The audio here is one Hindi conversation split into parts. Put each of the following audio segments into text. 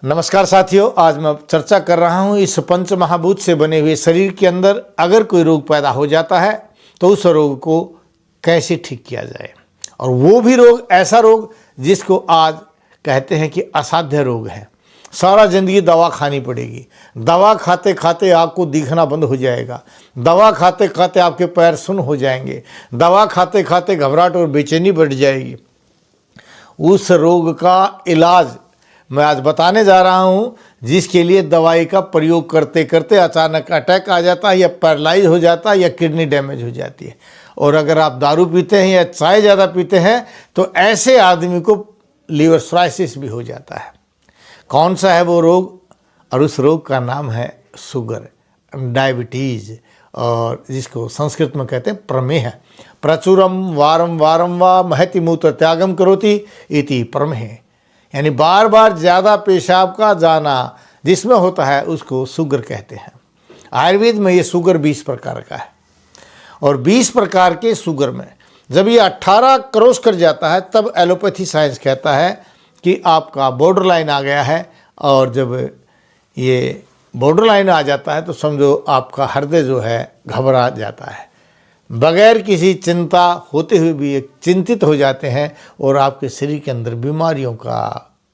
नमस्कार साथियों, आज मैं चर्चा कर रहा हूं इस पंच महाभूत से बने हुए शरीर के अंदर अगर कोई रोग पैदा हो जाता है तो उस रोग को कैसे ठीक किया जाए। और वो भी रोग ऐसा रोग जिसको आज कहते हैं कि असाध्य रोग है। सारा जिंदगी दवा खानी पड़ेगी, दवा खाते खाते आपको दिखना बंद हो जाएगा, दवा खाते खाते आपके पैर सुन्न हो जाएंगे, दवा खाते खाते घबराहट और बेचैनी बढ़ जाएगी। उस रोग का इलाज मैं आज बताने जा रहा हूं, जिसके लिए दवाई का प्रयोग करते करते अचानक अटैक आ जाता है या पैरालाइज हो जाता है या किडनी डैमेज हो जाती है। और अगर आप दारू पीते हैं या चाय ज़्यादा पीते हैं तो ऐसे आदमी को लीवर सर्राइसिस भी हो जाता है। कौन सा है वो रोग? और उस रोग का नाम है शुगर, डायबिटीज़, और जिसको संस्कृत में कहते हैं प्रमेह। प्रचुरम वारम वारम वा महति मूत्र त्यागम करोति इति प्रमेह, यानी बार बार ज़्यादा पेशाब का जाना जिसमें होता है उसको शुगर कहते हैं। आयुर्वेद में ये शुगर 20 प्रकार का है और 20 प्रकार के शुगर में जब ये 18 क्रॉस कर जाता है तब एलोपैथी साइंस कहता है कि आपका बॉर्डर लाइन आ गया है। और जब ये बॉर्डर लाइन आ जाता है तो समझो आपका हृदय जो है घबरा जाता है, बगैर किसी चिंता होते हुए भी एक चिंतित हो जाते हैं और आपके शरीर के अंदर बीमारियों का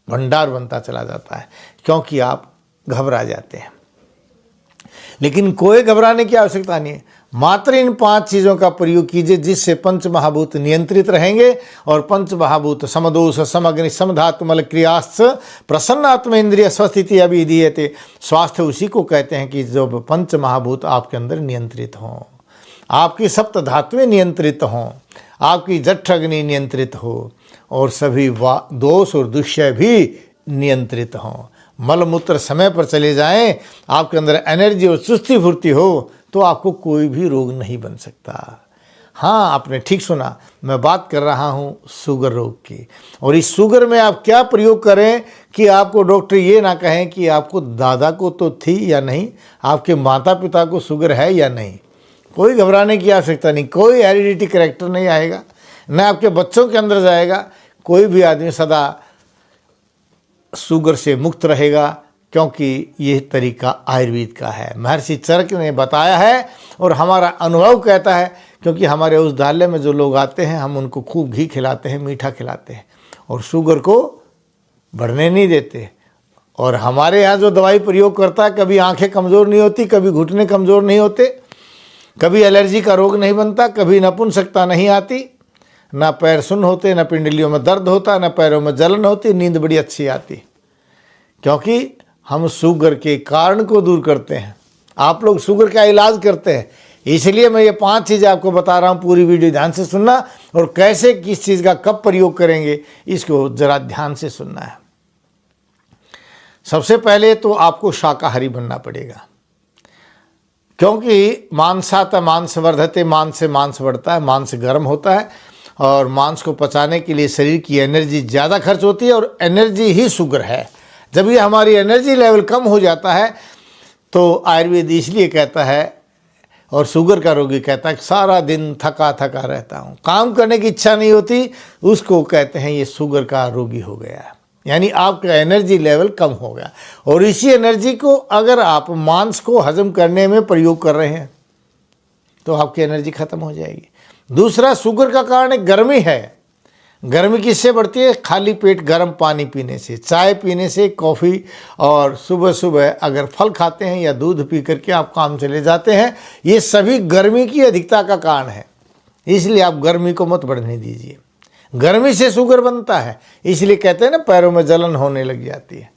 भंडार बनता चला जाता है क्योंकि आप घबरा जाते हैं। लेकिन कोई घबराने की आवश्यकता नहीं है, मात्र इन 5 चीज़ों का प्रयोग कीजिए जिससे पंच महाभूत नियंत्रित रहेंगे। और पंच महाभूत समदोष समग्नि समधातु मल क्रियाश्च प्रसन्नात्म इंद्रिय स्वस्थिति अभिधीयते। स्वास्थ्य उसी को कहते हैं कि जब पंच महाभूत आपके अंदर नियंत्रित हों, आपकी सप्त धातुएं नियंत्रित हों, आपकी जठ अग्नि नियंत्रित हो और सभी दोष और दुष्य भी नियंत्रित हों, मलमूत्र समय पर चले जाएं, आपके अंदर एनर्जी और चुस्ती फुर्ती हो तो आपको कोई भी रोग नहीं बन सकता। हाँ, आपने ठीक सुना, मैं बात कर रहा हूँ शुगर रोग की। और इस शुगर में आप क्या प्रयोग करें कि आपको डॉक्टर ये ना कहें कि आपको दादा को तो थी या नहीं, आपके माता पिता को शुगर है या नहीं। कोई घबराने की आवश्यकता नहीं, कोई हेरिडिटी कैरेक्टर नहीं आएगा, न आपके बच्चों के अंदर जाएगा। कोई भी आदमी सदा शुगर से मुक्त रहेगा क्योंकि यह तरीका आयुर्वेद का है। महर्षि चरक ने बताया है और हमारा अनुभव कहता है, क्योंकि हमारे औषधालय में जो लोग आते हैं हम उनको खूब घी खिलाते हैं, मीठा खिलाते हैं और शुगर को बढ़ने नहीं देते। और हमारे यहाँ जो दवाई प्रयोग करता है, कभी आंखें कमज़ोर नहीं होती, कभी घुटने कमज़ोर नहीं होते, कभी एलर्जी का रोग नहीं बनता, कभी नपुंसकता नहीं आती, ना पैर सुन्न होते, ना पिंडलियों में दर्द होता, ना पैरों में जलन होती, नींद बड़ी अच्छी आती, क्योंकि हम शुगर के कारण को दूर करते हैं। आप लोग शुगर का इलाज करते हैं, इसलिए मैं ये 5 चीज़ें आपको बता रहा हूँ। पूरी वीडियो ध्यान से सुनना और कैसे किस चीज़ का कब प्रयोग करेंगे इसको ज़रा ध्यान से सुनना है। सबसे पहले तो आपको शाकाहारी बनना पड़ेगा, क्योंकि मांसात मांस वर्धते, मांस से मांस बढ़ता है, मांस गर्म होता है और मांस को पचाने के लिए शरीर की एनर्जी ज़्यादा खर्च होती है और एनर्जी ही शुगर है। जब ये हमारी एनर्जी लेवल कम हो जाता है तो आयुर्वेद इसलिए कहता है और शुगर का रोगी कहता है कि सारा दिन थका थका रहता हूँ, काम करने की इच्छा नहीं होती, उसको कहते हैं ये शुगर का रोगी हो गया है, यानी आपका एनर्जी लेवल कम हो गया। और इसी एनर्जी को अगर आप मांस को हजम करने में प्रयोग कर रहे हैं तो आपकी एनर्जी खत्म हो जाएगी। दूसरा, शुगर का कारण गर्मी है। गर्मी किससे बढ़ती है? खाली पेट गर्म पानी पीने से, चाय पीने से, कॉफ़ी, और सुबह सुबह अगर फल खाते हैं या दूध पी करके आप काम चले जाते हैं, ये सभी गर्मी की अधिकता का कारण है। इसलिए आप गर्मी को मत बढ़ने दीजिए। गर्मी से शुगर बनता है, इसलिए कहते हैं ना पैरों में जलन होने लग जाती है।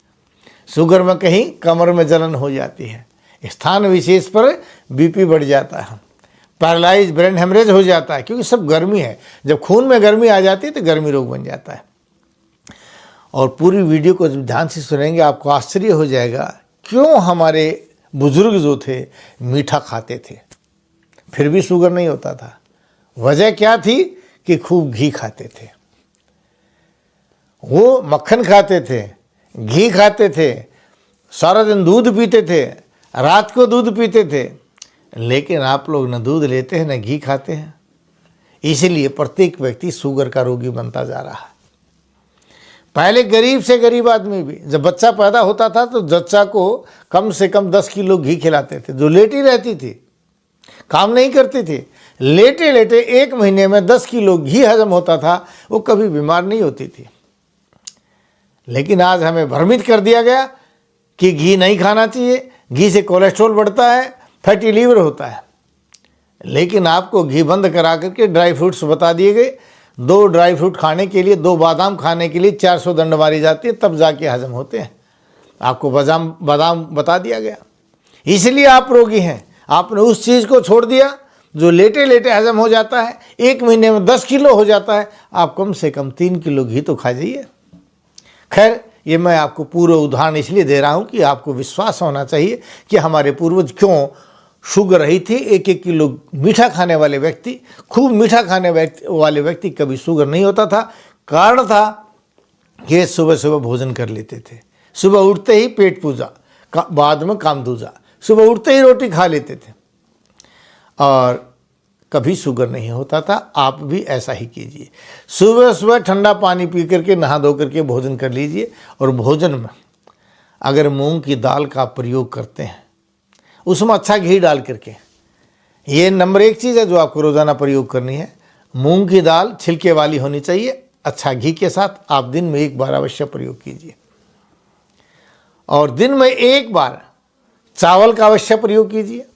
शुगर में कहीं कमर में जलन हो जाती है, स्थान विशेष पर बीपी बढ़ जाता है, पैरालाइज ब्रेन हेमरेज हो जाता है, क्योंकि सब गर्मी है। जब खून में गर्मी आ जाती है तो गर्मी रोग बन जाता है। और पूरी वीडियो को जब ध्यान से सुनेंगे आपको आश्चर्य हो जाएगा क्यों हमारे बुजुर्ग जो थे मीठा खाते थे फिर भी शुगर नहीं होता था। वजह क्या थी कि खूब घी खाते थे, वो मक्खन खाते थे, घी खाते थे, सारा दिन दूध पीते थे, रात को दूध पीते थे। लेकिन आप लोग न दूध लेते हैं न घी खाते हैं, इसलिए प्रत्येक व्यक्ति शुगर का रोगी बनता जा रहा है। पहले गरीब से गरीब आदमी भी जब बच्चा पैदा होता था तो जच्चा को कम से कम 10 किलो घी खिलाते थे, जो लेटी रहती थी, काम नहीं करती थी, लेटे लेटे 1 महीने में 10 किलो घी हजम होता था, वो कभी बीमार नहीं होती थी। लेकिन आज हमें भ्रमित कर दिया गया कि घी नहीं खाना चाहिए, घी से कोलेस्ट्रॉल बढ़ता है, फैटी लीवर होता है। लेकिन आपको घी बंद करा करके ड्राई फ्रूट्स बता दिए गए। 2 ड्राई फ्रूट खाने के लिए, 2 बादाम खाने के लिए 400 दंड मारी जाती है, तब जाके हजम होते हैं। आपको बादाम बता दिया गया, इसलिए आप रोगी हैं। आपने उस चीज़ को छोड़ दिया जो लेटे लेटे हजम हो जाता है, 1 महीने में 10 किलो हो जाता है। आप कम से कम 3 किलो घी तो खा जाइए। खैर, ये मैं आपको पूरा उदाहरण इसलिए दे रहा हूँ कि आपको विश्वास होना चाहिए कि हमारे पूर्वज क्यों शुगर रही थी। 1-1 किलो मीठा खाने वाले व्यक्ति, खूब मीठा खाने वाले व्यक्ति कभी शुगर नहीं होता था। कारण था कि सुबह सुबह भोजन कर लेते थे, सुबह उठते ही पेट पूजा, बाद में काम दूजा, सुबह उठते ही रोटी खा लेते थे और कभी शुगर नहीं होता था। आप भी ऐसा ही कीजिए, सुबह सुबह ठंडा पानी पी करके, नहा धो करके भोजन कर लीजिए। और भोजन में अगर मूंग की दाल का प्रयोग करते हैं, उसमें अच्छा घी डाल करके, ये नंबर 1 चीज़ है जो आपको रोज़ाना प्रयोग करनी है। मूंग की दाल छिलके वाली होनी चाहिए, अच्छा घी के साथ आप दिन में 1 बार अवश्य प्रयोग कीजिए। और दिन में 1 बार चावल का अवश्य प्रयोग कीजिए।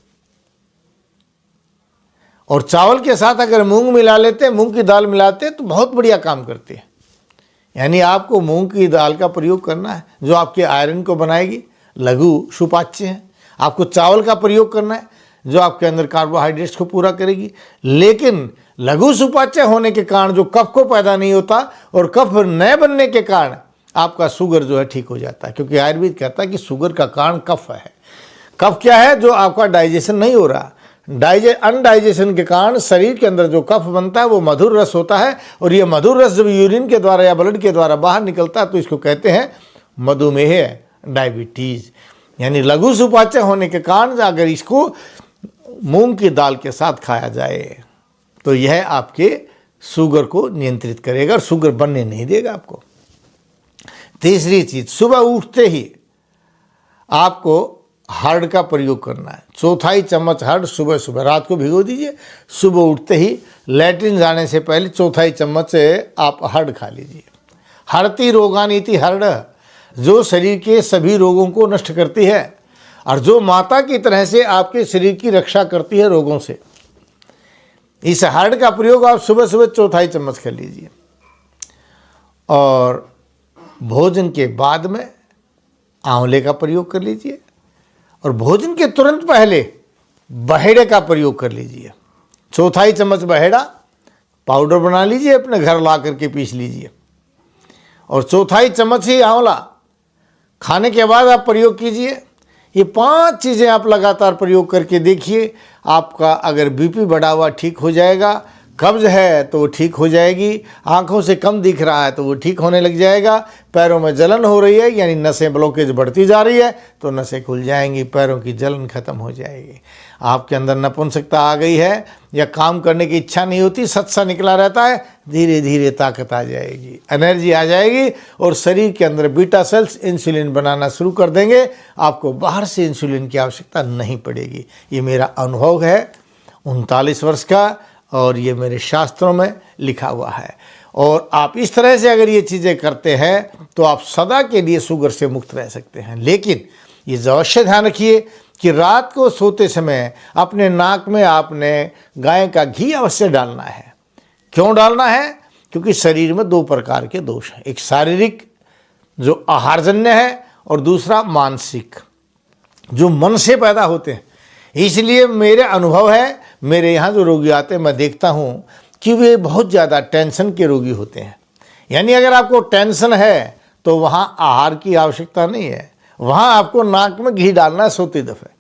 और चावल के साथ अगर मूंग मिला लेते हैं, मूंग की दाल मिलाते हैं, तो बहुत बढ़िया काम करते हैं। यानी आपको मूंग की दाल का प्रयोग करना है जो आपके आयरन को बनाएगी, लघु सुपाच्य है। आपको चावल का प्रयोग करना है जो आपके अंदर कार्बोहाइड्रेट्स को पूरा करेगी। लेकिन लघु सुपाच्य होने के कारण जो कफ को पैदा नहीं होता और कफ न बनने के कारण आपका शुगर जो है ठीक हो जाता है। क्योंकि आयुर्वेद कहता है कि शुगर का कारण कफ है। कफ क्या है? जो आपका डाइजेशन नहीं हो रहा, अनडाइजेशन के कारण शरीर के अंदर जो कफ बनता है वो मधुर रस होता है। और ये मधुर रस जब यूरिन के द्वारा या ब्लड के द्वारा बाहर निकलता है तो इसको कहते हैं मधुमेह, डायबिटीज। यानी लघु सुपाच्य होने के कारण अगर इसको मूंग की दाल के साथ खाया जाए तो यह आपके शुगर को नियंत्रित करेगा और शुगर बनने नहीं देगा आपको। तीसरी चीज, सुबह उठते ही आपको हर्ड का प्रयोग करना है। 1/4 चम्मच हर्ड सुबह सुबह, रात को भिगो दीजिए, सुबह उठते ही लैट्रिन जाने से पहले 1/4 चम्मच आप हर्ड खा लीजिए। हरति रोगानीति हर्ड, जो शरीर के सभी रोगों को नष्ट करती है और जो माता की तरह से आपके शरीर की रक्षा करती है रोगों से। इस हर्ड का प्रयोग आप सुबह सुबह 1/4 चम्मच कर लीजिए। और भोजन के बाद में आंवले का प्रयोग कर लीजिए। और भोजन के तुरंत पहले बहेड़े का प्रयोग कर लीजिए। 1/4 चम्मच बहेड़ा पाउडर बना लीजिए, अपने घर ला करके पीस लीजिए। और 1/4 चम्मच ही आंवला खाने के बाद आप प्रयोग कीजिए। ये 5 चीज़ें आप लगातार प्रयोग करके देखिए, आपका अगर बीपी बढ़ा हुआ ठीक हो जाएगा, कब्ज है तो वो ठीक हो जाएगी, आंखों से कम दिख रहा है तो वो ठीक होने लग जाएगा, पैरों में जलन हो रही है यानी नसें ब्लॉकेज बढ़ती जा रही है तो नसें खुल जाएंगी, पैरों की जलन खत्म हो जाएगी। आपके अंदर नपुंसकता आ गई है या काम करने की इच्छा नहीं होती, सत्सा निकला रहता है, धीरे धीरे ताकत आ जाएगी, एनर्जी आ जाएगी और शरीर के अंदर बीटा सेल्स इंसुलिन बनाना शुरू कर देंगे। आपको बाहर से इंसुलिन की आवश्यकता नहीं पड़ेगी। ये मेरा अनुभव है 39 वर्ष का और ये मेरे शास्त्रों में लिखा हुआ है। और आप इस तरह से अगर ये चीज़ें करते हैं तो आप सदा के लिए शुगर से मुक्त रह सकते हैं। लेकिन ये अवश्य ध्यान रखिए कि रात को सोते समय अपने नाक में आपने गाय का घी अवश्य डालना है। क्यों डालना है? क्योंकि शरीर में 2 प्रकार के दोष हैं, एक शारीरिक जो आहारजन्य है और दूसरा मानसिक जो मन से पैदा होते हैं। इसलिए मेरे अनुभव है, मेरे यहाँ जो रोगी आते हैं मैं देखता हूँ कि वे बहुत ज़्यादा टेंशन के रोगी होते हैं। यानी अगर आपको टेंशन है तो वहाँ आहार की आवश्यकता नहीं है, वहाँ आपको नाक में घी डालना है सोते दफ़े।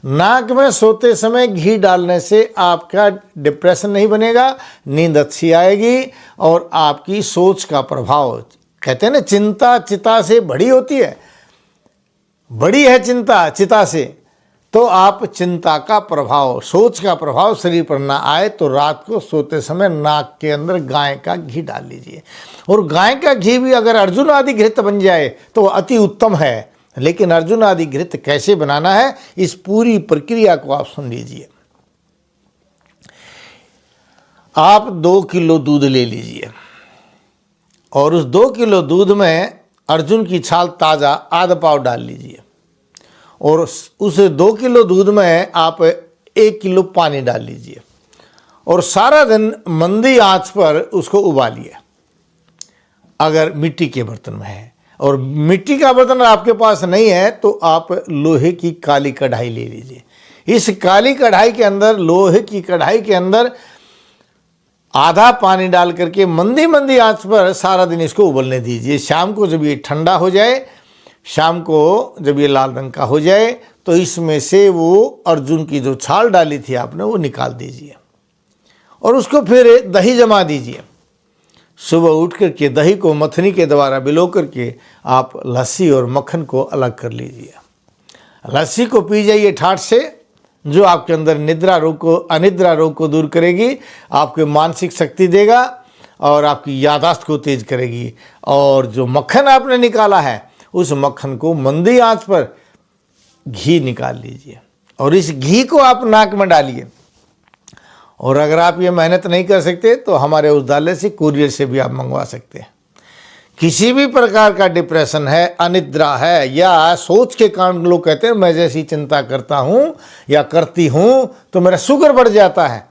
नाक में सोते समय घी डालने से आपका डिप्रेशन नहीं बनेगा, नींद अच्छी आएगी और आपकी सोच का प्रभाव, कहते हैं ना चिंता चिता से बड़ी होती है, बड़ी है चिंता चिता से, तो आप चिंता का प्रभाव, सोच का प्रभाव शरीर पर ना आए तो रात को सोते समय नाक के अंदर गाय का घी डाल लीजिए। और गाय का घी भी अगर अर्जुन आदि घृत बन जाए तो अति उत्तम है। लेकिन अर्जुन आदि घृत कैसे बनाना है, इस पूरी प्रक्रिया को आप सुन लीजिए। आप 2 किलो दूध ले लीजिए और उस 2 किलो दूध में अर्जुन की छाल ताज़ा आधा पाव डाल लीजिए और उस 2 किलो दूध में आप 1 किलो पानी डाल लीजिए और सारा दिन मंदी आंच पर उसको उबालिए। अगर मिट्टी के बर्तन में है और मिट्टी का बर्तन आपके पास नहीं है तो आप लोहे की काली कढ़ाई ले लीजिए। इस काली कढ़ाई के अंदर, लोहे की कढ़ाई के अंदर आधा पानी डाल करके मंदी मंदी आंच पर सारा दिन इसको उबलने दीजिए। शाम को जब ये ठंडा हो जाए, शाम को जब ये लाल रंग का हो जाए तो इसमें से वो अर्जुन की जो छाल डाली थी आपने वो निकाल दीजिए और उसको फिर दही जमा दीजिए। सुबह उठ करके दही को मथनी के द्वारा बिलो करके आप लस्सी और मक्खन को अलग कर लीजिए। लस्सी को पी जाइए ठाठ से, जो आपके अंदर निद्रा रोग को, अनिद्रा रोग को दूर करेगी, आपके मानसिक शक्ति देगा और आपकी याददाश्त को तेज करेगी। और जो मक्खन आपने निकाला है उस मक्खन को मंदी आंच पर घी निकाल लीजिए और इस घी को आप नाक में डालिए। और अगर आप ये मेहनत नहीं कर सकते तो हमारे औषधालय से कुरियर से भी आप मंगवा सकते हैं। किसी भी प्रकार का डिप्रेशन है, अनिद्रा है या सोच के कारण लोग कहते हैं मैं जैसी चिंता करता हूँ या करती हूँ तो मेरा शुगर बढ़ जाता है,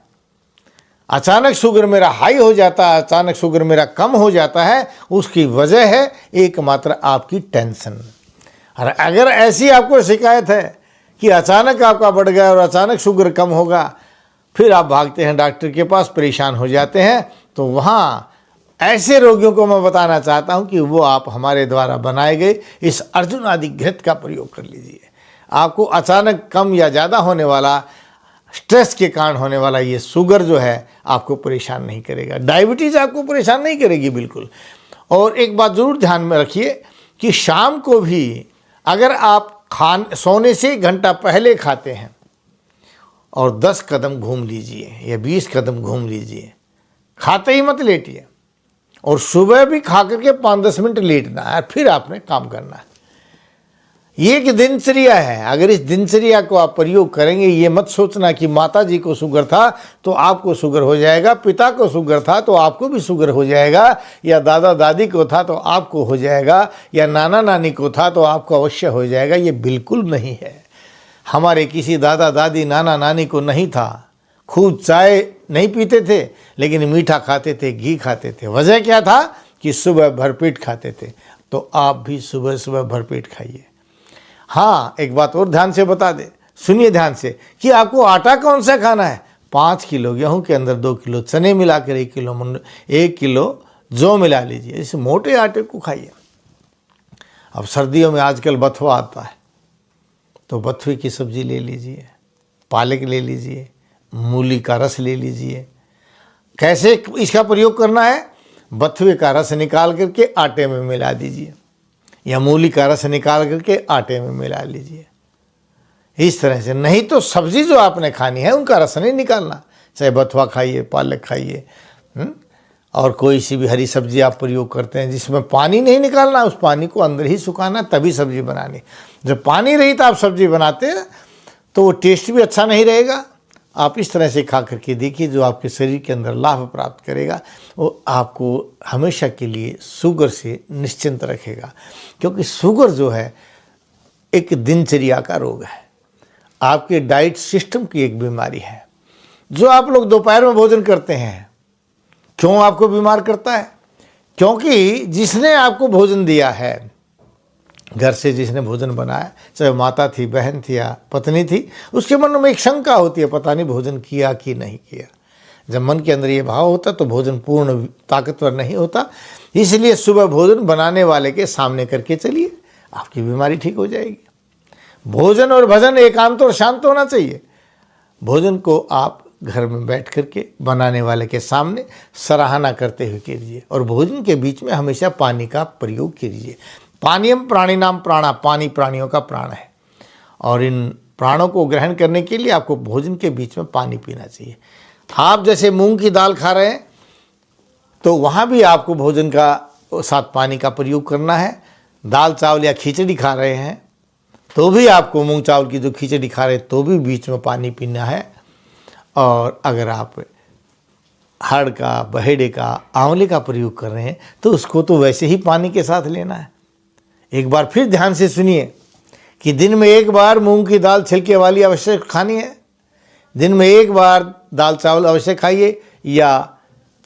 अचानक शुगर मेरा हाई हो जाता है, अचानक शुगर मेरा कम हो जाता है, उसकी वजह है एकमात्र आपकी टेंशन। और अगर ऐसी आपको शिकायत है कि अचानक आपका बढ़ गया और अचानक शुगर कम होगा, फिर आप भागते हैं डॉक्टर के पास, परेशान हो जाते हैं, तो वहाँ ऐसे रोगियों को मैं बताना चाहता हूँ कि वो आप हमारे द्वारा बनाए गए इस अर्जुन आदि घृत का प्रयोग कर लीजिए। आपको अचानक कम या ज़्यादा होने वाला, स्ट्रेस के कारण होने वाला ये शुगर जो है आपको परेशान नहीं करेगा, डायबिटीज़ आपको परेशान नहीं करेगी बिल्कुल। और एक बात ज़रूर ध्यान में रखिए कि शाम को भी अगर आप सोने से 1 घंटा पहले खाते हैं और 10 कदम घूम लीजिए या 20 कदम घूम लीजिए, खाते ही मत लेटिए। और सुबह भी खा करके 5-10 मिनट लेटना है, फिर आपने काम करना है। ये एक दिनचर्या है। अगर इस दिनचर्या को आप प्रयोग करेंगे, ये मत सोचना कि माता जी को शुगर था तो आपको शुगर हो जाएगा, पिता को शुगर था तो आपको भी शुगर हो जाएगा, या दादा दादी को था तो आपको हो जाएगा, या नाना नानी को था तो आपको अवश्य हो जाएगा। ये बिल्कुल नहीं है। हमारे किसी दादा दादी, नाना नानी को नहीं था। खूब चाय नहीं पीते थे लेकिन मीठा खाते थे, घी खाते थे। वजह क्या था कि सुबह भरपेट खाते थे। तो आप भी सुबह सुबह भरपेट खाइए। हाँ, एक बात और ध्यान से बता दे, सुनिए ध्यान से, कि आपको आटा कौन सा खाना है। 5 किलो गेहूं के अंदर 2 किलो चने मिलाकर 1 किलो जौ मिला लीजिए। इस मोटे आटे को खाइए। अब सर्दियों में आजकल बथुआ आता है तो बथुए की सब्जी ले लीजिए, पालक ले लीजिए, मूली का रस ले लीजिए। कैसे इसका प्रयोग करना है, बथुए का रस निकाल करके आटे में मिला दीजिए या मूली का रस निकाल करके आटे में मिला लीजिए। इस तरह से, नहीं तो सब्जी जो आपने खानी है उनका रस नहीं निकालना। चाहे बथुआ खाइए, पालक खाइए, और कोई सी भी हरी सब्जी आप प्रयोग करते हैं जिसमें पानी नहीं निकालना, उस पानी को अंदर ही सुखाना, तभी सब्जी बनानी। जब पानी रहित आप सब्जी बनाते हैं तो वो टेस्ट भी अच्छा नहीं रहेगा। आप इस तरह से खा करके देखिए, जो आपके शरीर के अंदर लाभ प्राप्त करेगा वो आपको हमेशा के लिए शुगर से निश्चिंत रखेगा। क्योंकि शुगर जो है एक दिनचर्या का रोग है, आपके डाइट सिस्टम की एक बीमारी है। जो आप लोग दोपहर में भोजन करते हैं, क्यों आपको बीमार करता है? क्योंकि जिसने आपको भोजन दिया है, घर से जिसने भोजन बनाया, चाहे माता थी, बहन थी या पत्नी थी, उसके मन में एक शंका होती है, पता नहीं भोजन किया कि नहीं किया। जब मन के अंदर ये भाव होता तो भोजन पूर्ण ताकतवर नहीं होता। इसलिए सुबह भोजन बनाने वाले के सामने करके चलिए, आपकी बीमारी ठीक हो जाएगी। भोजन और भजन एकांत और शांत होना चाहिए। भोजन को आप घर में बैठ करके बनाने वाले के सामने सराहना करते हुए कीजिए। और भोजन के बीच में हमेशा पानी का प्रयोग कीजिए। पानीयम प्राणिनाम प्राणा, पानी प्राणियों का प्राण है। और इन प्राणों को ग्रहण करने के लिए आपको भोजन के बीच में पानी पीना चाहिए। आप जैसे मूंग की दाल खा रहे हैं तो वहाँ भी आपको भोजन का साथ पानी का प्रयोग करना है। दाल चावल या खिचड़ी खा रहे हैं तो भी आपको मूंग चावल की जो खिचड़ी खा रहे हैं तो भी बीच में पानी पीना है। और अगर आप हड़ का, बहेड़े का, आंवले का प्रयोग कर रहे हैं तो उसको तो वैसे ही पानी के साथ लेना है। एक बार फिर ध्यान से सुनिए कि दिन में एक बार मूंग की दाल छिलके वाली अवश्य खानी है, दिन में एक बार दाल चावल अवश्य खाइए या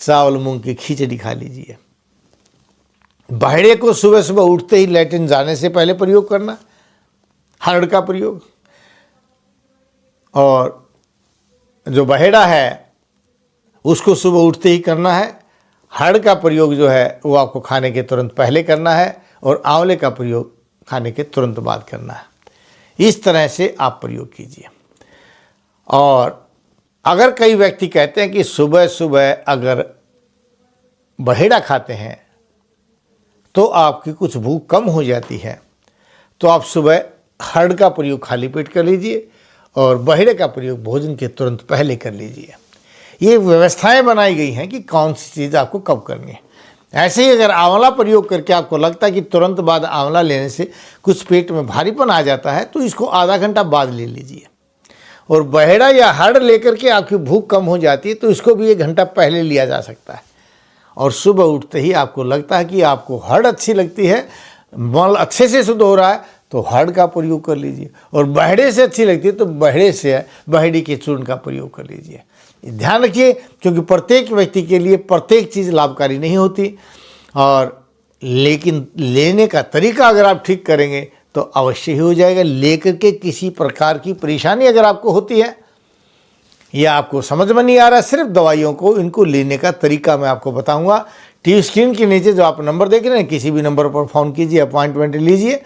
चावल मूंग की खिचड़ी खा लीजिए। बहेड़े को सुबह सुबह उठते ही लैट्रिन जाने से पहले प्रयोग करना, हड़ का प्रयोग। और जो बहेड़ा है उसको सुबह उठते ही करना है। हड़ का प्रयोग जो है वो आपको खाने के तुरंत पहले करना है और आंवले का प्रयोग खाने के तुरंत बाद करना है। इस तरह से आप प्रयोग कीजिए। और अगर कई व्यक्ति कहते हैं कि सुबह सुबह अगर बहेड़ा खाते हैं तो आपकी कुछ भूख कम हो जाती है, तो आप सुबह हड़ का प्रयोग खाली पेट कर लीजिए और बहेड़े का प्रयोग भोजन के तुरंत पहले कर लीजिए। ये व्यवस्थाएं बनाई गई हैं कि कौन सी चीज़ आपको कब करनी है। ऐसे ही अगर आंवला प्रयोग करके आपको लगता है कि तुरंत बाद आंवला लेने से कुछ पेट में भारीपन आ जाता है तो इसको आधा घंटा बाद ले लीजिए। और बहेड़ा या हड़ लेकर के आपकी भूख कम हो जाती है तो इसको भी 1 घंटा पहले लिया जा सकता है। और सुबह उठते ही आपको लगता है कि आपको हड़ अच्छी लगती है, मल अच्छे से शुद्ध हो रहा है तो हड़ का प्रयोग कर लीजिए। और बहेड़े से अच्छी लगती है तो बहेड़ी के चूर्ण का प्रयोग कर लीजिए। ध्यान रखिए क्योंकि प्रत्येक व्यक्ति के लिए प्रत्येक चीज़ लाभकारी नहीं होती, और लेकिन लेने का तरीका अगर आप ठीक करेंगे तो अवश्य ही हो जाएगा। लेकर के किसी प्रकार की परेशानी अगर आपको होती है या आपको समझ में नहीं आ रहा सिर्फ दवाइयों को, इनको लेने का तरीका मैं आपको बताऊंगा। टीवी स्क्रीन के नीचे जो आप नंबर देख रहे हैं किसी भी नंबर पर फ़ोन कीजिए, अपॉइंटमेंट लीजिए,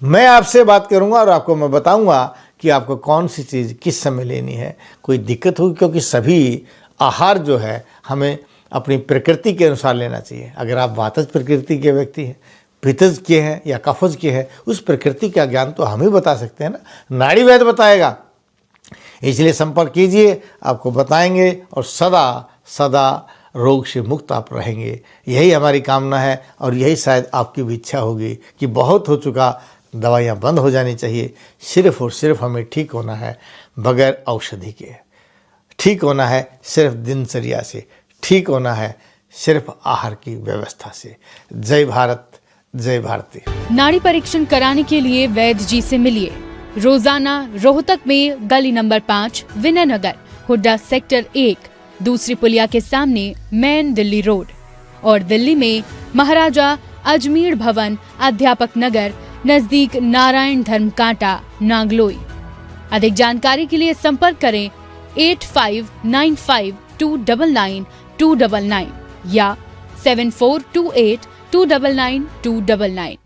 मैं आपसे बात करूंगा और आपको मैं बताऊंगा कि आपको कौन सी चीज़ किस समय लेनी है। कोई दिक्कत होगी क्योंकि सभी आहार जो है हमें अपनी प्रकृति के अनुसार लेना चाहिए। अगर आप वातज प्रकृति के व्यक्ति हैं, पित्तज के हैं या कफज के हैं, उस प्रकृति का ज्ञान तो हम ही बता सकते हैं ना, नाड़ी वैद्य बताएगा। इसलिए संपर्क कीजिए, आपको बताएंगे और सदा सदा रोग से मुक्त आप रहेंगे। यही हमारी कामना है और यही शायद आपकी भी इच्छा होगी कि बहुत हो चुका, दवाइयाँ बंद हो जानी चाहिए, सिर्फ और सिर्फ हमें ठीक होना है बगैर औषधि के, ठीक होना है सिर्फ दिनचर्या से, ठीक होना है सिर्फ आहार की व्यवस्था से। जय भारत, जय भारती। नाड़ी परीक्षण कराने के लिए वैद्य जी से मिलिए रोजाना रोहतक में गली नंबर 5 विनय नगर, हुड्डा सेक्टर 1, दूसरी पुलिया के सामने मेन दिल्ली रोड, और दिल्ली में महाराजा अजमेर भवन, अध्यापक नगर, नजदीक नारायण धर्म कांटा, नागलोई। अधिक जानकारी के लिए संपर्क करें 8595299299 या 7428299299।